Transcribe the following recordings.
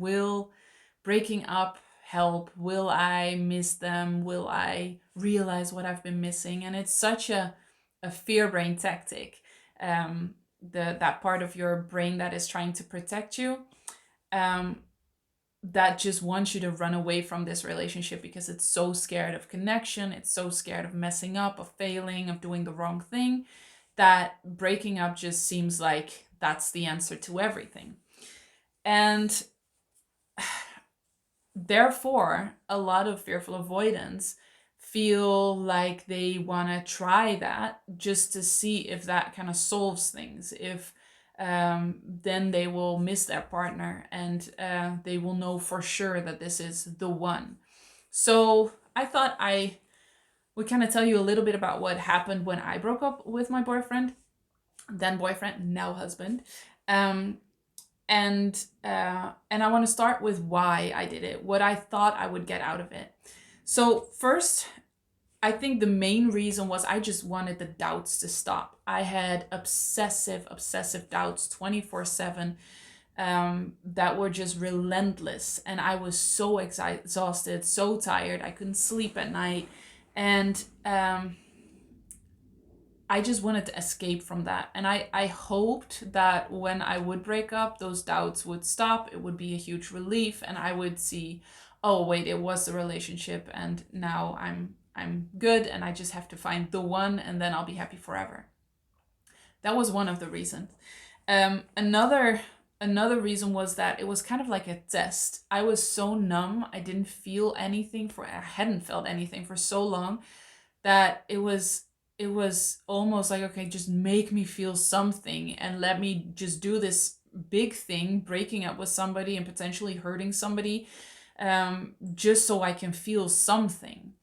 Will breaking up help? Will I miss them? Will I realize what I've been missing? And it's such a fear brain tactic. That part of your brain that is trying to protect you, um, that just wants you to run away from this relationship because it's so scared of connection, it's so scared of messing up, of failing, of doing the wrong thing, that breaking up just seems like that's the answer to everything. And therefore, a lot of fearful avoidants feel like they want to try that just to see if that kind of solves things, if then they will miss their partner, and they will know for sure that this is the one. So I thought I would kind of tell you a little bit about what happened when I broke up with my boyfriend, then boyfriend, now husband. Um, and I want to start with why I did it, what I thought I would get out of it. So first, I think the main reason was I just wanted the doubts to stop. I had obsessive doubts 24/7, that were just relentless. And I was so exhausted, so tired. I couldn't sleep at night. And I just wanted to escape from that. And I hoped that when I would break up, those doubts would stop. It would be a huge relief. And I would see, oh, wait, it was the relationship. And now I'm good. And I just have to find the one. And then I'll be happy forever. That was one of the reasons. Another reason was that it was kind of like a test. I was so numb. I didn't feel anything I hadn't felt anything for so long that it was almost like, okay, just make me feel something and let me just do this big thing, breaking up with somebody and potentially hurting somebody, just so I can feel something.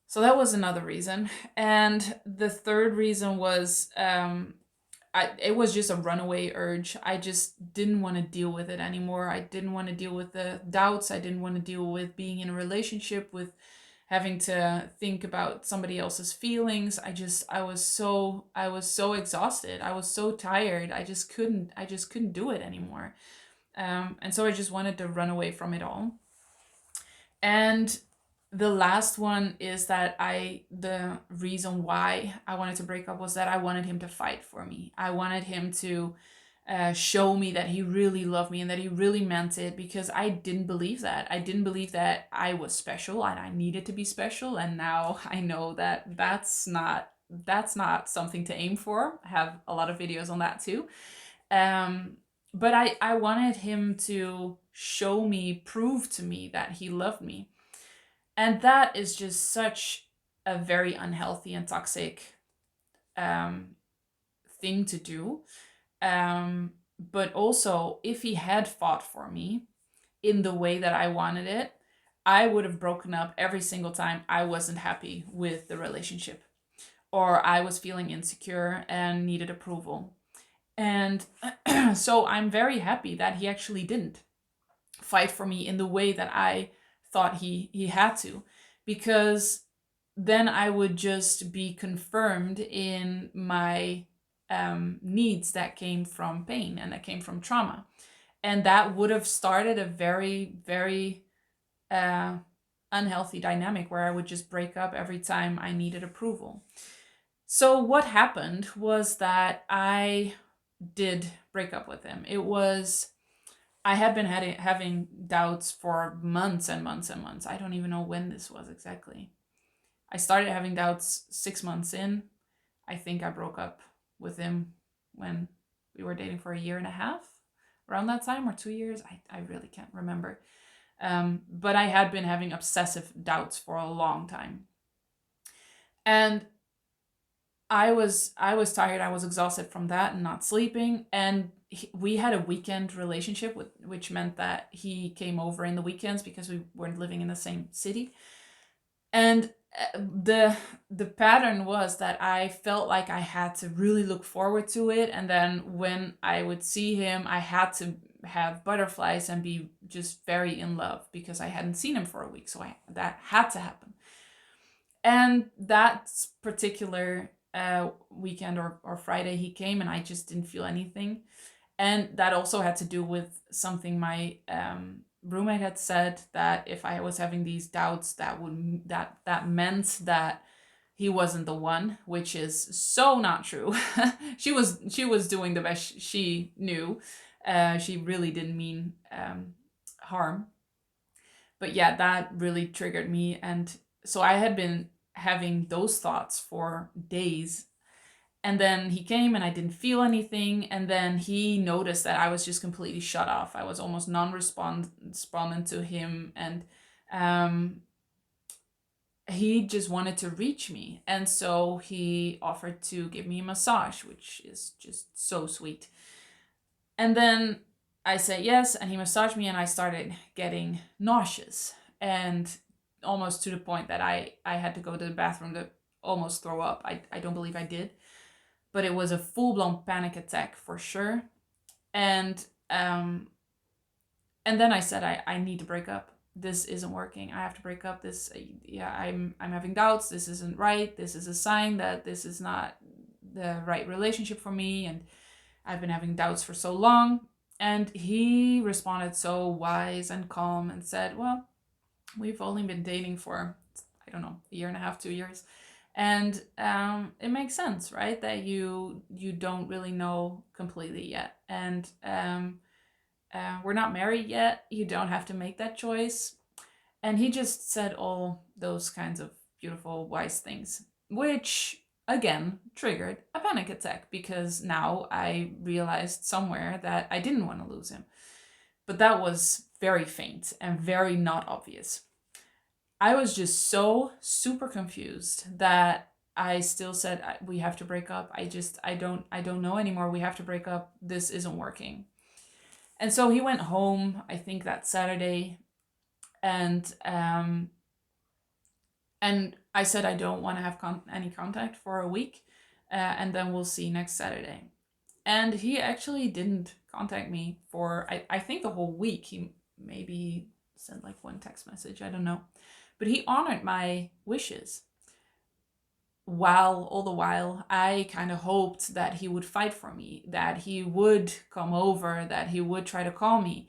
So that was another reason. And the third reason was, it was just a runaway urge. I just didn't want to deal with it anymore. I didn't want to deal with the doubts. I didn't want to deal with being in a relationship with having to think about somebody else's feelings. I was so exhausted. I was so tired. I just couldn't do it anymore. And so I just wanted to run away from it all. And the last one is that the reason why I wanted to break up was that I wanted him to fight for me. I wanted him to show me that he really loved me and that he really meant it, because I didn't believe that. I didn't believe that I was special and I needed to be special. And now I know that that's not something to aim for. I have a lot of videos on that too. But I wanted him to show me, prove to me that he loved me. And that is just such a very unhealthy and toxic thing to do. But also, if he had fought for me in the way that I wanted it, I would have broken up every single time I wasn't happy with the relationship, or I was feeling insecure and needed approval. And so I'm very happy that he actually didn't fight for me in the way that I thought he had to, because then I would just be confirmed in my needs that came from pain and that came from trauma. And that would have started a very, very unhealthy dynamic where I would just break up every time I needed approval. So what happened was that I did break up with him. I had been having doubts for months and months and months. I don't even know when this was exactly. I started having doubts 6 months in. I think I broke up with him when we were dating for a year and a half, around that time, or 2 years. I really can't remember. But I had been having obsessive doubts for a long time. And I was tired. I was exhausted from that and not sleeping. And we had a weekend relationship, which meant that he came over in the weekends because we weren't living in the same city. And the pattern was that I felt like I had to really look forward to it, and then when I would see him, I had to have butterflies and be just very in love because I hadn't seen him for a week. So that had to happen. And that particular weekend or Friday, he came and I just didn't feel anything. And that also had to do with something my roommate had said, that if I was having these doubts, that meant that he wasn't the one, which is so not true. She was doing the best she knew. She really didn't mean harm. But yeah, that really triggered me, and so I had been having those thoughts for days. And then he came and I didn't feel anything. And then he noticed that I was just completely shut off. I was almost non-respondent to him. And um, he just wanted to reach me. And so he offered to give me a massage, which is just so sweet. And then I said yes, and he massaged me, and I started getting nauseous, and almost to the point that I had to go to the bathroom to almost throw up. I don't believe I did, but it was a full-blown panic attack for sure. And and then I said, I need to break up. This isn't working. I have to break up. This, yeah, I'm having doubts. This isn't right. This is a sign that this is not the right relationship for me, and I've been having doubts for so long. And he responded so wise and calm and said, well, we've only been dating for, I don't know, a year and a half, 2 years. And it makes sense, right? That you don't really know completely yet. And we're not married yet. You don't have to make that choice. And he just said all those kinds of beautiful, wise things, which again triggered a panic attack, because now I realized somewhere that I didn't want to lose him. But that was very faint and very not obvious. I was just so super confused that I still said, we have to break up. I don't know anymore. We have to break up. This isn't working. And so he went home, I think that Saturday, and I said I don't want to have any contact for a week, and then we'll see next Saturday. And he actually didn't contact me for, I think, the whole week. He maybe sent like one text message, I don't know. But he honored my wishes. All the while, I kind of hoped that he would fight for me, that he would come over, that he would try to call me.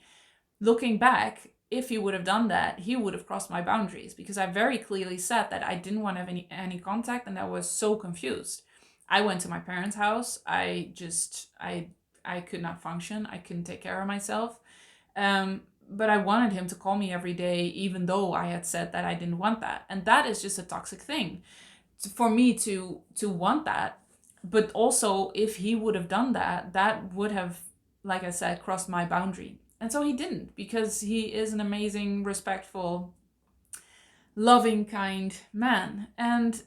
Looking back, if he would have done that, he would have crossed my boundaries, because I very clearly said that I didn't want to have any contact, and I was so confused. I went to my parents' house. I could not function. I couldn't take care of myself. But I wanted him to call me every day, even though I had said that I didn't want that. And that is just a toxic thing for me to want that. But also, if he would have done that, that would have, like I said, crossed my boundary. And so he didn't, because he is an amazing, respectful, loving, kind man. And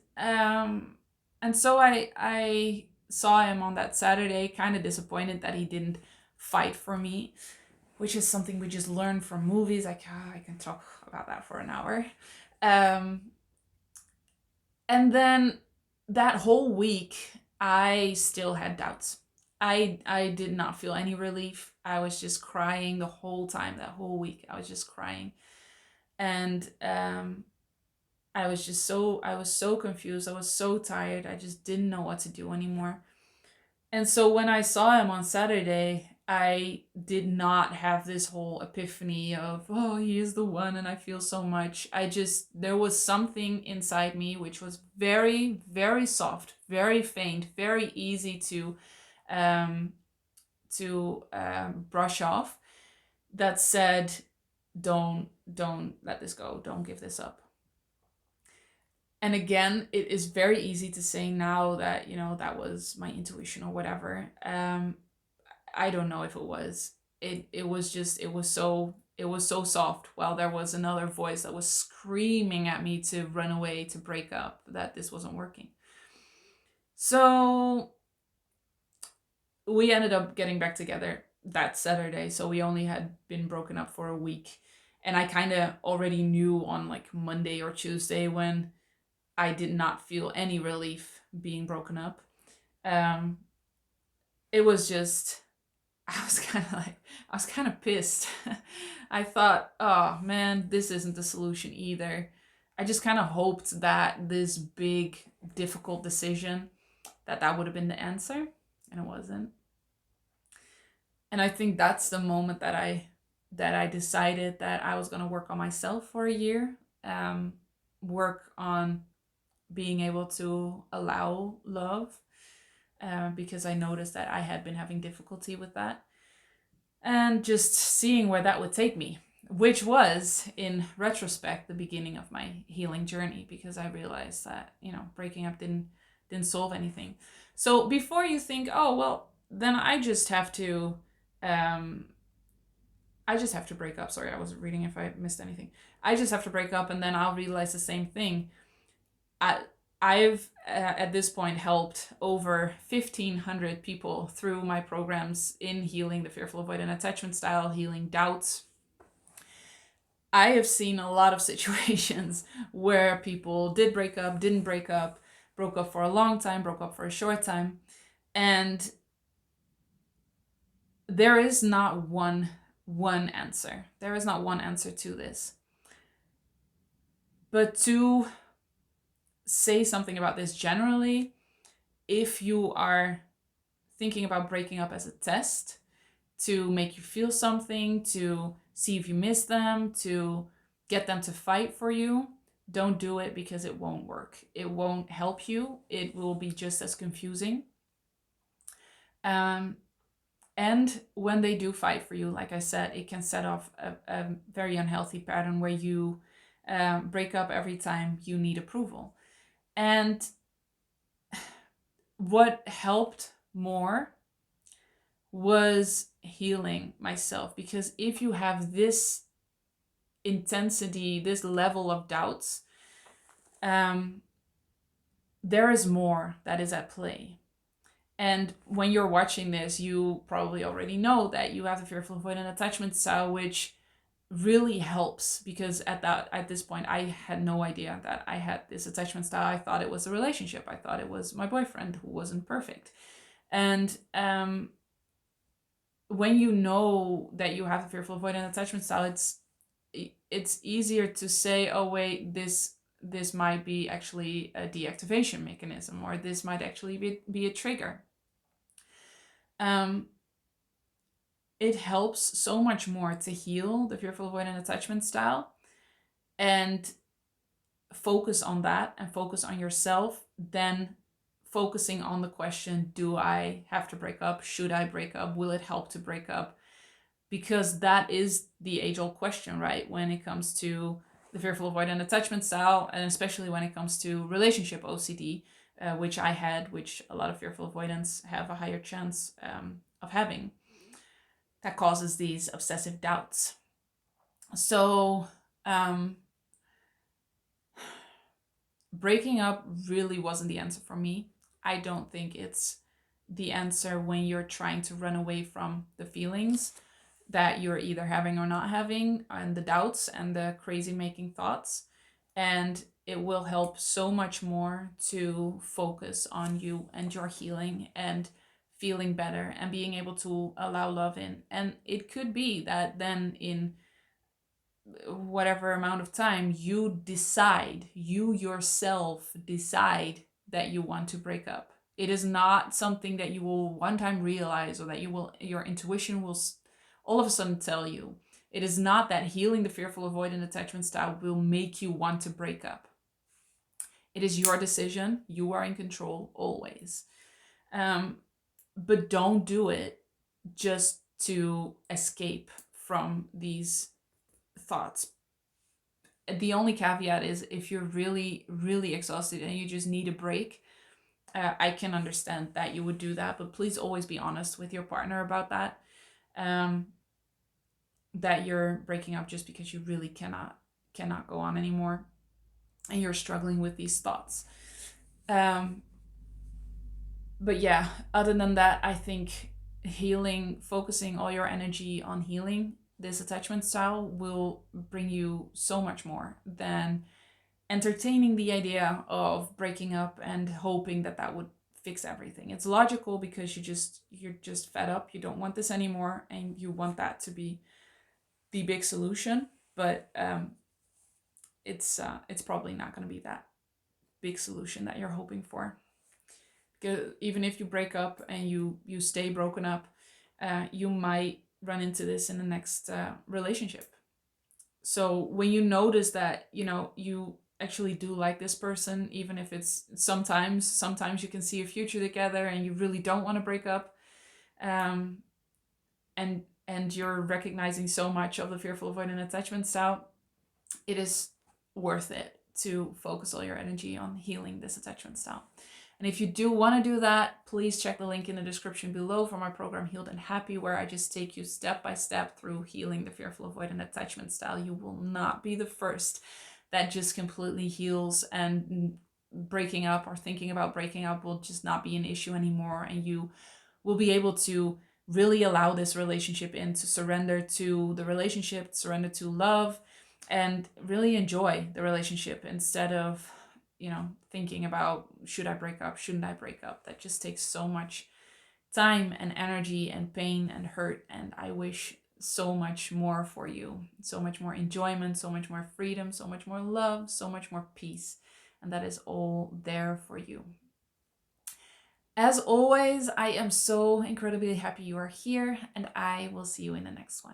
so I saw him on that Saturday, kind of disappointed that he didn't fight for me, which is something we just learned from movies. I can talk about that for an hour. And then that whole week, I still had doubts. I did not feel any relief. I was just crying the whole time. That whole week, I was just crying. And I was so confused. I was so tired. I just didn't know what to do anymore. And so when I saw him on Saturday, I did not have this whole epiphany of, oh, he is the one and I feel so much. There was something inside me which was very, very soft, very faint, very easy to brush off, that said, don't let this go. Don't give this up. And again, it is very easy to say now that, that was my intuition or whatever. I don't know if it was. It was so soft, while there was another voice that was screaming at me to run away, to break up, that this wasn't working. So we ended up getting back together that Saturday. So we only had been broken up for a week. And I kind of already knew on like Monday or Tuesday, when I did not feel any relief being broken up. It was just, I was kind of pissed. I thought, oh man, this isn't the solution either. I just kind of hoped that this big, difficult decision, that would have been the answer, and it wasn't. And I think that's the moment that I decided that I was going to work on myself for a year, work on being able to allow love, because I noticed that I had been having difficulty with that, and just seeing where that would take me, which was, in retrospect, the beginning of my healing journey, because I realized that, breaking up didn't solve anything. So before you think, oh well, then um, I just have to break up. Sorry, I wasn't reading if I missed anything. I just have to break up and then I'll realize the same thing. I, I've at this point helped over 1,500 people through my programs in healing the fearful avoidant attachment style, healing doubts. I have seen a lot of situations where people did break up, didn't break up, broke up for a long time, broke up for a short time. And there is not one answer. There is not one answer to this. But to say something about this generally, if you are thinking about breaking up as a test to make you feel something, to see if you miss them, to get them to fight for you, don't do it, because it won't work. It won't help you. It will be just as confusing. And when they do fight for you, like I said, it can set off a very unhealthy pattern where you break up every time you need approval. And what helped more was healing myself, because if you have this intensity, this level of doubts, there is more that is at play. And when you're watching this, you probably already know that you have the fearful avoidant attachment style, which really helps, because at this point I had no idea that I had this attachment style. I thought it was a relationship. I thought it was my boyfriend who wasn't perfect. And when you know that you have the fearful avoidant attachment style, it's easier to say, oh wait, this might be actually a deactivation mechanism, or this might actually be a trigger. It helps so much more to heal the fearful avoidant attachment style and focus on that and focus on yourself than focusing on the question, do I have to break up? Should I break up? Will it help to break up? Because that is the age-old question, right? When it comes to the fearful avoidant attachment style, and especially when it comes to relationship OCD, which I had, which a lot of fearful avoidants have a higher chance of having, that causes these obsessive doubts. So breaking up really wasn't the answer for me. I don't think it's the answer when you're trying to run away from the feelings that you're either having or not having, and the doubts and the crazy making thoughts. And it will help so much more to focus on you and your healing and feeling better and being able to allow love in. And it could be that then in whatever amount of time you yourself decide that you want to break up. It is not something that you will one time realize, or that your intuition will all of a sudden tell you. It is not that healing the fearful avoidant attachment style will make you want to break up. It is your decision. You are in control always. But don't do it just to escape from these thoughts. The only caveat is if you're really, really exhausted and you just need a break, I can understand that you would do that, but please always be honest with your partner about that. That you're breaking up just because you really cannot go on anymore and you're struggling with these thoughts. But yeah, other than that, I think focusing all your energy on healing this attachment style will bring you so much more than entertaining the idea of breaking up and hoping that that would fix everything. It's logical because you're just fed up, you don't want this anymore, and you want that to be the big solution. But it's probably not going to be that big solution that you're hoping for. Because even if you break up and you stay broken up, you might run into this in the next relationship. So when you notice that, you actually do like this person, even if it's sometimes you can see a future together and you really don't want to break up, um, and you're recognizing so much of the fearful avoidant attachment style, it is worth it to focus all your energy on healing this attachment style. And if you do want to do that, please check the link in the description below for my program Healed and Happy, where I just take you step by step through healing the fearful avoidant attachment style. You will not be the first that just completely heals, and breaking up or thinking about breaking up will just not be an issue anymore. And you will be able to really allow this relationship in, to surrender to the relationship, surrender to love, and really enjoy the relationship instead of thinking about, should I break up, shouldn't I break up. That just takes so much time and energy and pain and hurt, and I wish so much more for you, so much more enjoyment, so much more freedom, so much more love, so much more peace, and that is all there for you. As always, I am so incredibly happy you are here, and I will see you in the next one.